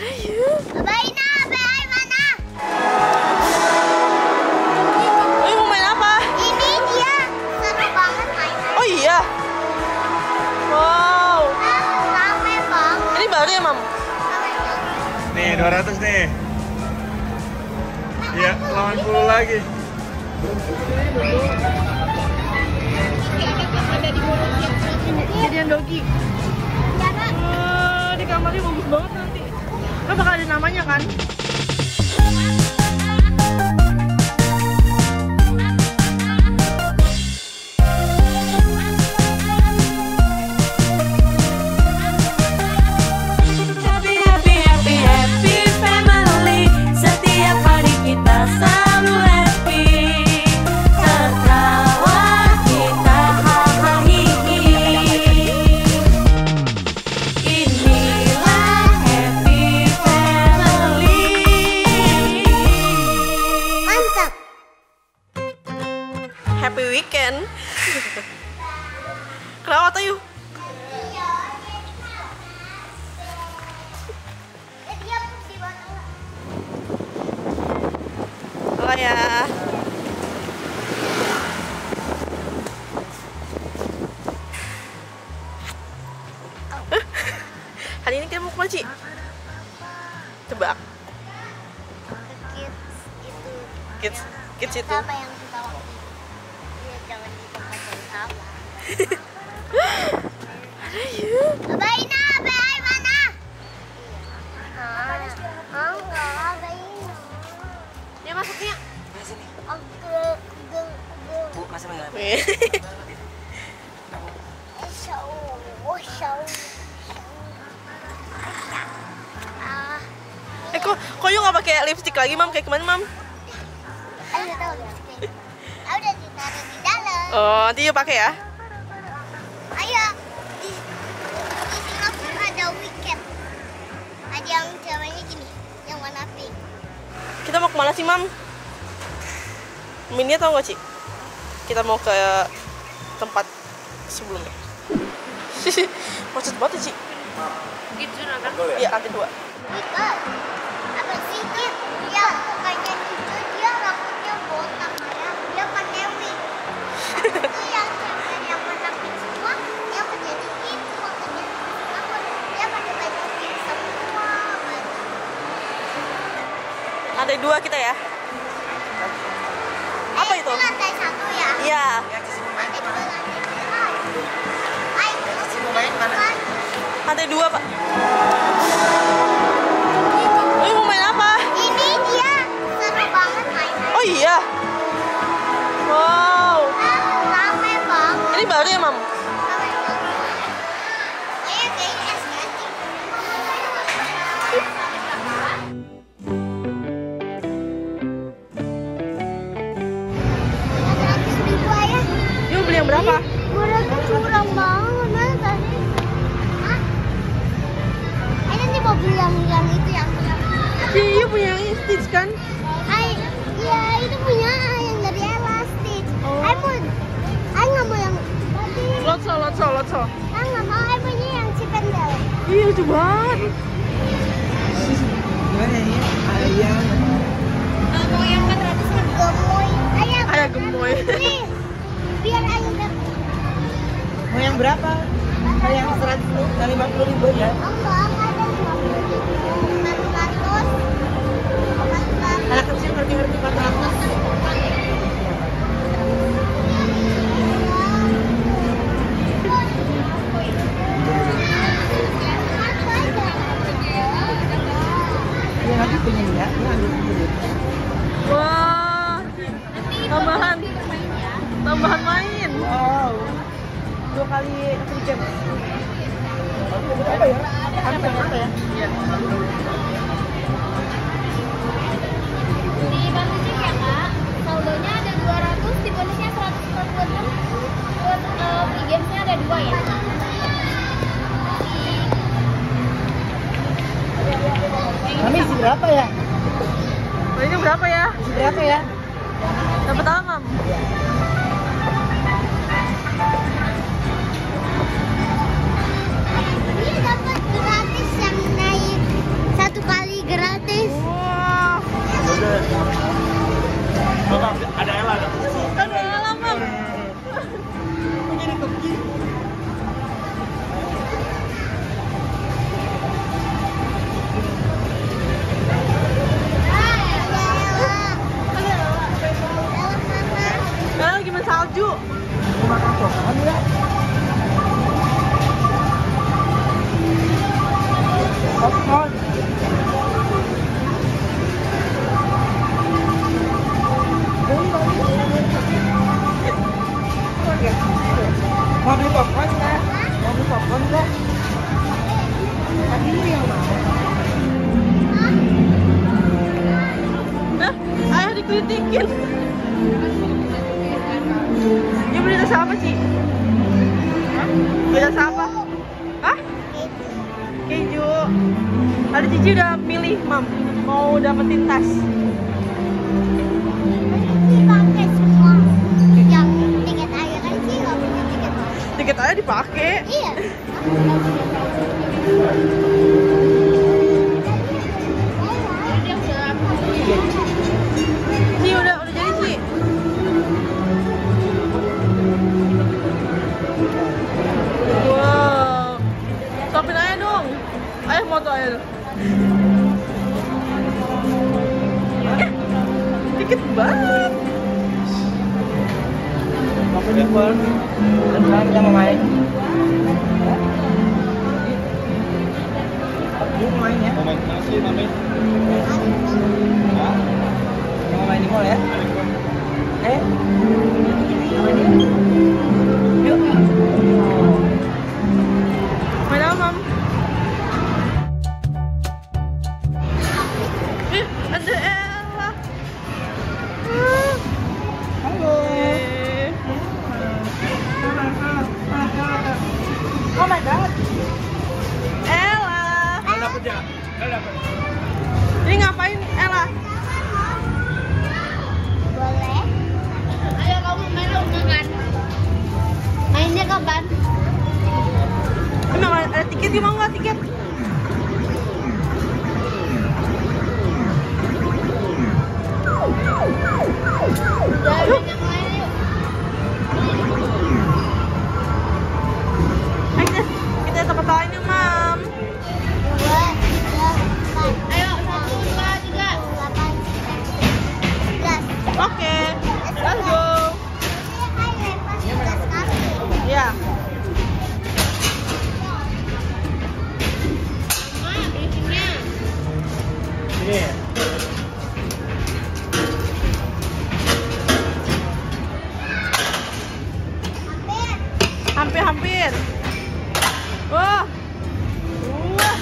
Ayo. Baina, Bay mana? Ayo mau main apa? Ini dia seru banget mainnya. Oh iya. Wow. Rame banget. Ini baru ya, Mam? Nih 200 nih. Iya, 80 lagi. Jadian dogi. Di kamarnya bagus banget nanti. Lo bakal ada namanya kan? Happy weekend. Kelawat ayo. Oh ya. Hari ini kita mau kemana, Ci? Tebak. Kids itu. Apa yang kita waktu itu? Ya, jangan di tempat yang sama. Ayo. Baina, Bay mana? Enggak, Baina. Dia masuknya. Bu, masuk ya. Kok yuk nggak pakai lipstick lagi, Mam? Kayak kemana, Mam? Ayo tahu lipstick. Udah ditaruh di dalam. Oh, nanti yuk pakai ya. Ayo, di Singapura ada weekend. Ada yang ceweknya gini, yang warna pink. Kita mau kemana sih, Mam? Minnya tau nggak, Ci? Kita mau ke tempat sebelumnya. Macet banget ya, Ci? Gitu, kan? Iya, lantai 2. Wika, apa sih Kit? Dia mukanya hijau, dia rambutnya botak ya. Dia pakai wig. Itu yang cewek yang warna pink semua, dia menjadi itu makanya apa? Dia pakai baju pink semua. Lantai 2 kita ya. Apa itu? Lantai 1 ya? Iya. Lantai 2, lantai 2. Ayo, Mau main mana? Lantai 2, Pak. Ayo mau main apa? ini dia seru banget mainnya. Oh iya. Wow. Rame banget. Ini baru ya, Mam? Ayo ke es nanti. Yuk beli yang berapa? Murahnya curang banget, mana tadi? Hah? Ayo nih mau beli yang itu yang Iya punya yang Stitch kan? iya itu punya yang dari elastik. Ayo nggak mau yang Lotso. nggak mau, ayo punya yang Cipendel. Iya lucu banget. Gimana ini? Ayam. Mau yang 400 gemoy. Ayah gemoy. Nih, biar ayam dapat. Mau yang berapa? Mau yang 100 kali 50.000 ya? Enggak ada 400. Anak kecil ngerti 400. Ya nanti pengen ya, ini ambil sendiri. Wah. Tambahan main. Wow. 2 kali 1 jam. Berapa ya? Apa ya? Iya. Di bonusnya ya Kak, saldonya ada 200, di bonusnya 146. Buat free gamesnya ada 2 ya. Kami isi berapa ya? Ini berapa ya? Isi berapa ya? Dapat apa, Mam? Ini dapat gratis yang naik 1 kali. dikit. Dia beli rasa apa, Ci? Beli rasa apa? Hah? Keju. Ada Cici udah milih, Mam. Mau dapetin tas. Dipakai semua. Yang tiket aja kan sih nggak punya tiket. Tiket aja dipakai. Iya. Ci udah jadi, Ci. Wow. Suapin aja dong. Ayo foto aja. Dikit banget. Aku jempol. Dan sekarang kita mau main. Mau main ya? Mau main mana sih, Mami? Hah? Mau main di mall ya? Main ya? Yuk. Main apa, Mam? Ih, ada Ella. Halo. Oh my god. Ella. Dapat ya? Dapat. Ini ngapain, Ella? Boleh. Ayo kamu main udah kan? Mainnya kapan? Emang ada tiket, dia mau nggak tiket? Udah yang lain yuk. Ayo, kita tempat lain yuk, Mam. 2, 3, 4. Ayo 1, 2, 3. 8, 11. Oke, let's go. Ya. Ini. Hampir. Wah. Wah.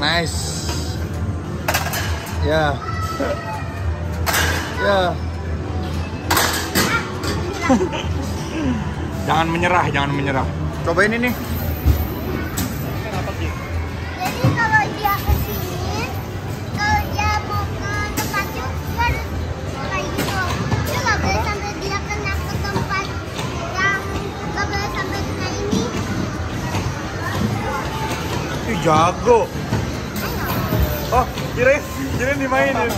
Nice. Ya. Ya. Jangan menyerah. Cobain ini. Jadi kalau dia kesini, kalau dia mau ke tempatnya, dia harus kayak gitu. Dia nggak boleh sampai dia kena ke tempat yang nggak boleh sampai kena ini. Ih, jago. Oh, kirain dimainin.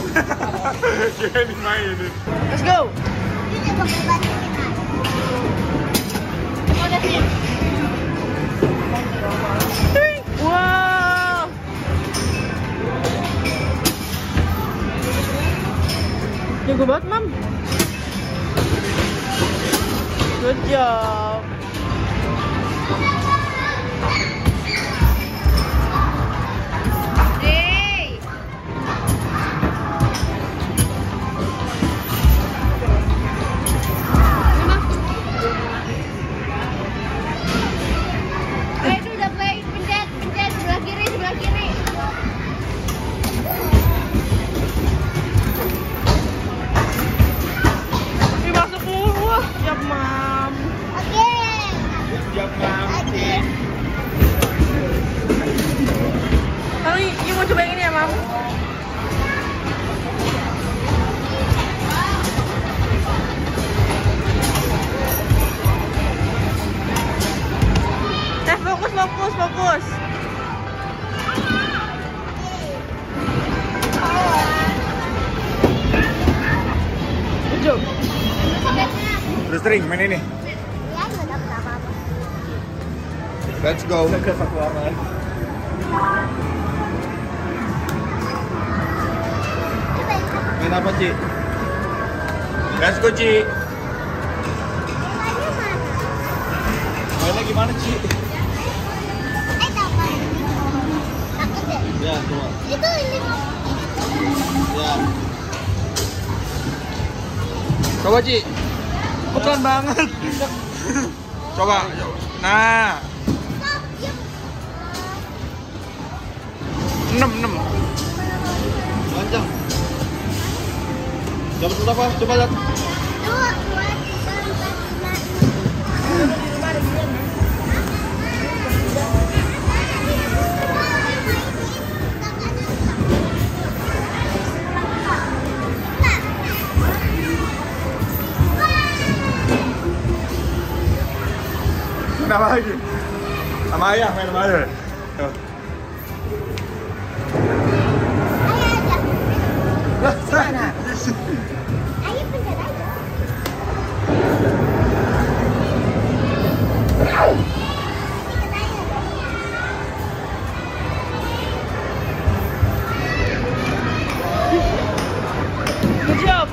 Kirain dimainin. Let's go. Dia udah pakai bantu kita. Udah sih. Wow. Jago banget, Mam. Good job. Hey. Itu udah play, pencet sebelah kiri. Masuk mulu. Wah, siap, Mam. Oke. Siap, Mam. Oke. Lalu ini mau coba yang ini ya, Mam? Fokus. Good job. Udah sering main ini. Ya, nggak dapet apa-apa. Let's go. Ke satu arah. Coba yang satu. Main apa, Ci? Let's go, Ci. Mainnya mana? Mainnya gimana, Ci? Tahu kan? Takut deh. Ya, coba. Itu ini Ya. Coba, Ci. Pelan banget. Coba. Nah. 6. Lanjang. Dapat berapa? Coba lihat. 2, 2, 3, 4, 5, 6. Kenapa lagi? Sama ayah, main sama ayah. Tuh. Lah, Mana? Ayah pencet aja. Good job.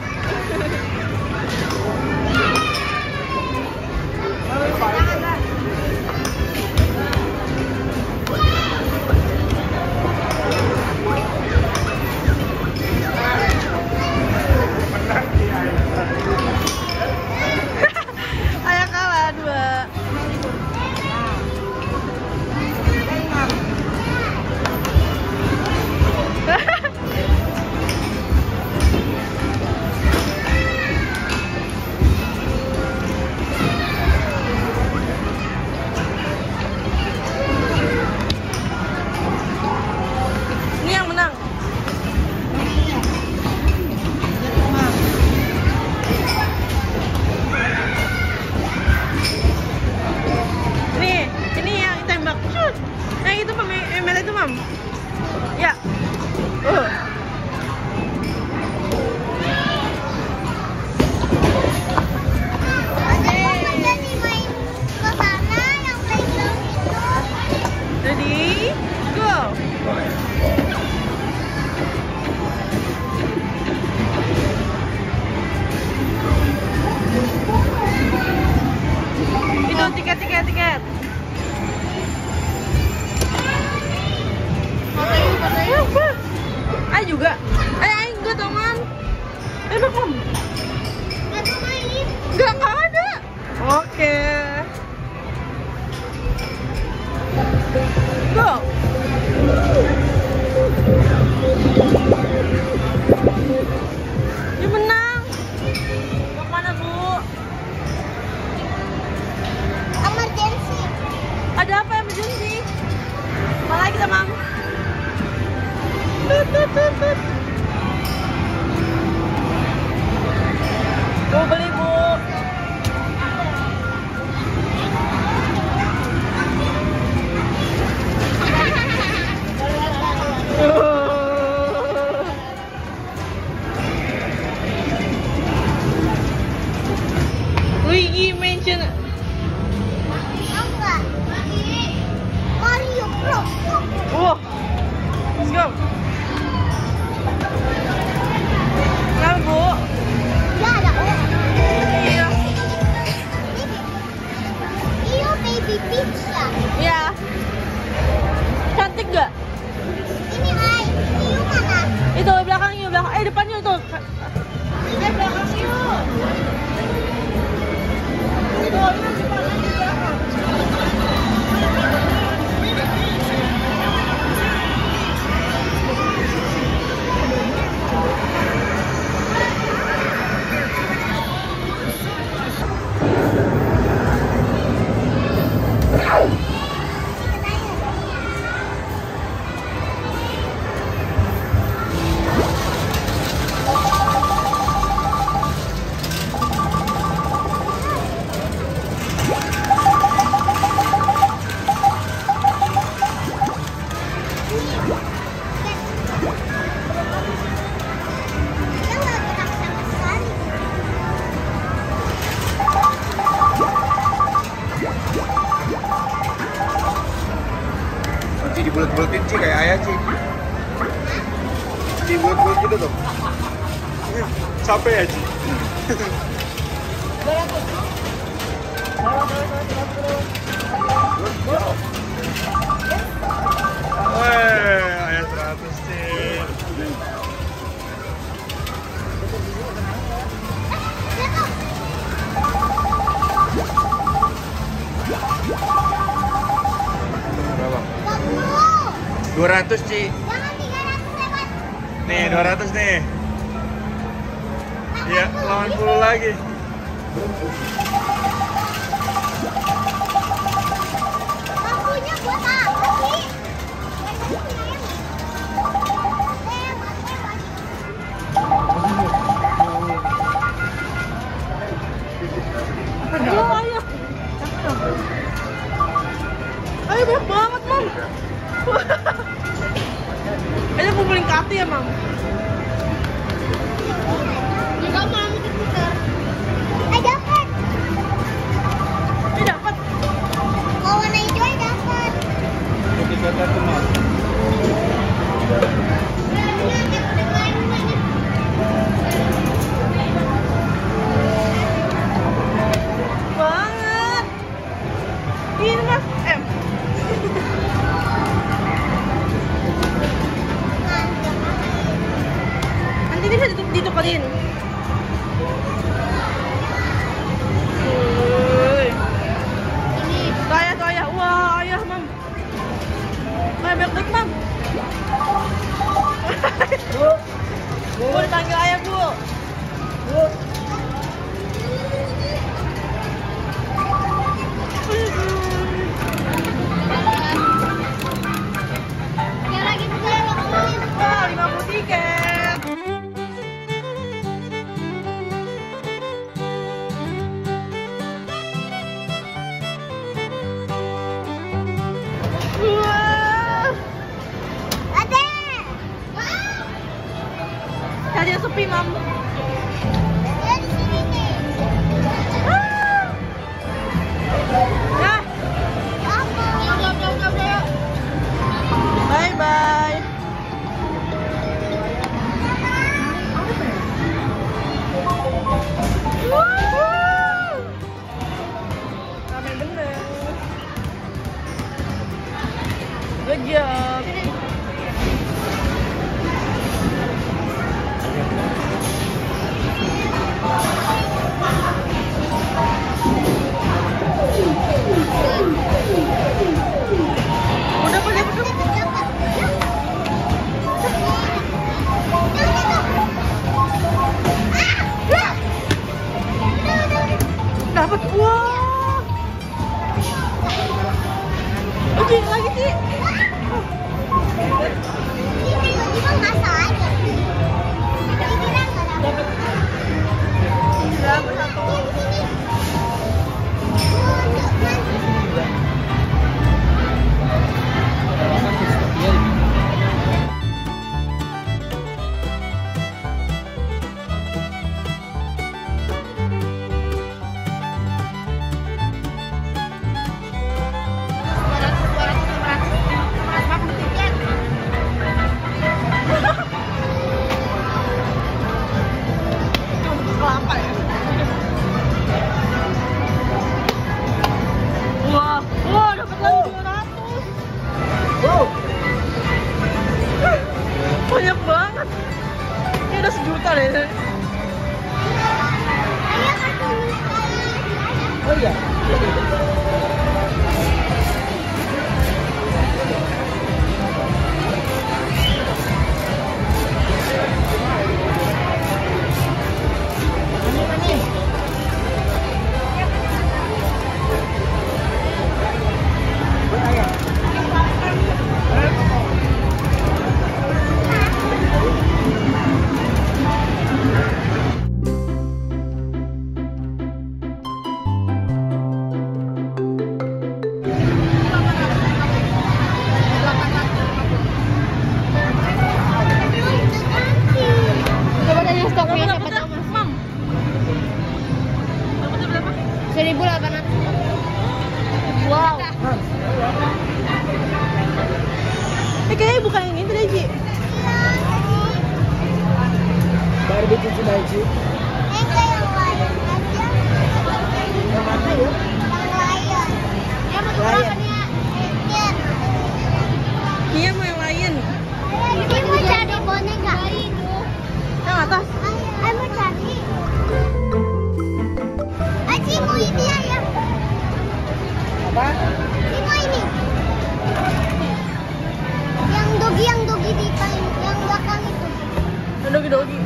Ayah kalah 2. Ini yang menang. Ini yang tembak. Shoot. Yang itu Mam, ML itu Mam. Ya. Jadi main ke sana yang playground itu. Ready? Go. Itu tiket. Apa? Ayo juga. Ayo enggak dong, Mam. Enak, Mam. Gak mau main. Enggak ada. Oke. Go. Dia menang. Mau kemana, Bu? Emergency. Ada apa emergency? Malah kita, Mam. Tut. Mau beli, Bu. Luigi Mansion. Enggak. Mario Bros. Wow. Let's go. Kenapa, Bu? Ya ada orang. Iya. Iyo baby pizza. Iya. Cantik gak? Ini Ai. Iyo mana? Itu belakang. Depannya itu. Belakang Iyo. Dibulet-buletin Ci, kayak ayah Ci. Dibulet-bulet gitu tuh. Capek ya Ci. Ayah 100 Ci. Berapa? 200 Ci. Jangan 300 lewat. Nih 200 nih. Iya, 80 lagi. Lampunya buat apa sih? Ayo, ayo. Ayo, banyak banget, Mam. Ayo kumpulin kati ya, Mam. Juga mau diputar. Dapat. Dapat. Mau warna hijau dapat. Ketika terkenal. Banget. Ini Mas M. Nanti bisa ditukerin. Ini tuh ayah. Wah, ayah, Mam. Banyak banget, Mam. Bu, dipanggil ayah, Bu. Yang lagi punya Wah, 50 tiket. Wah, Ade. cari yang sepi, Mam. Dia di sini nih. Ya, Apa? bye bye. Rame bener. Good job. Udah boleh duduk. Dapat. Wah. Oke, lagi sih. Tiba-tiba masak aja. Dikira nggak dapat. Dapat satu. Kelapa ya. Wah, dapat lagi 200. Wow. Banyak banget. Ini udah 1 juta deh. Ayo kartu Oh iya. Coba tanya stoknya siapa tahu mas. Mam. Dapatnya berapa? 1.800. Wow. Kayaknya bukan yang ini deh, Ji. Barbie cuci baju. Enggak yang lain aja. Yang mana ya? Yang lain. Dia mau berapa nih? Tiket. Iya, mau yang lain. Ini mau cari boneka. Yang atas. Ayo mau cari. Aci mau ini ayam. Apa? Ini mau ini. Yang dogi di paling yang belakang itu. Dogi-dogi.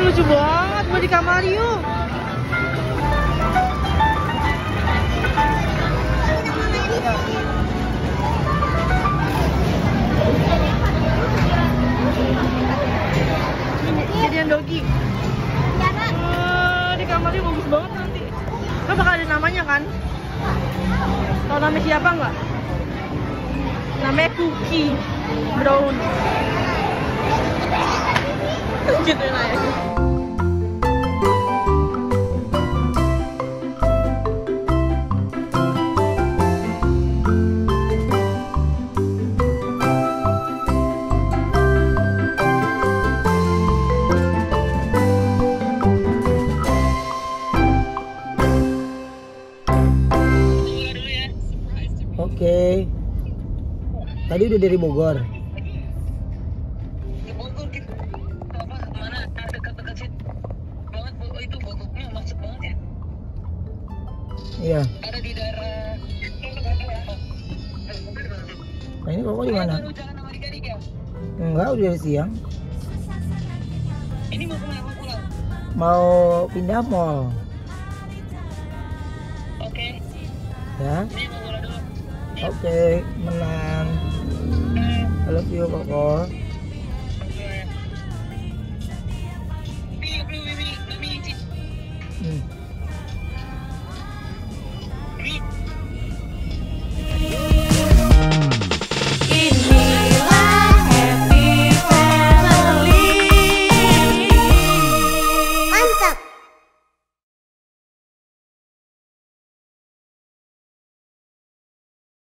Lucu banget, mau di kamar yuk. Jadian dogi. Di kamarnya bagus banget nanti. Kan bakal ada namanya kan? Tahu namanya siapa nggak? Namanya Cookie Brown. Gitu ya. Oke. Tadi udah dari Bogor. Ke Bogor gitu. Apa mana dekat-dekat situ. Banget itu Bogornya masuk banget ya. Iya. Ada di daerah Nah ini kok di mana? Baru jalan sama adik-adik ya. Enggak, udah dari siang. Ini mau kemana? Mau pulang? Mau pindah mall. Oke. Ya. Ini mau bola dulu. Oke, menang. I love you, Koko.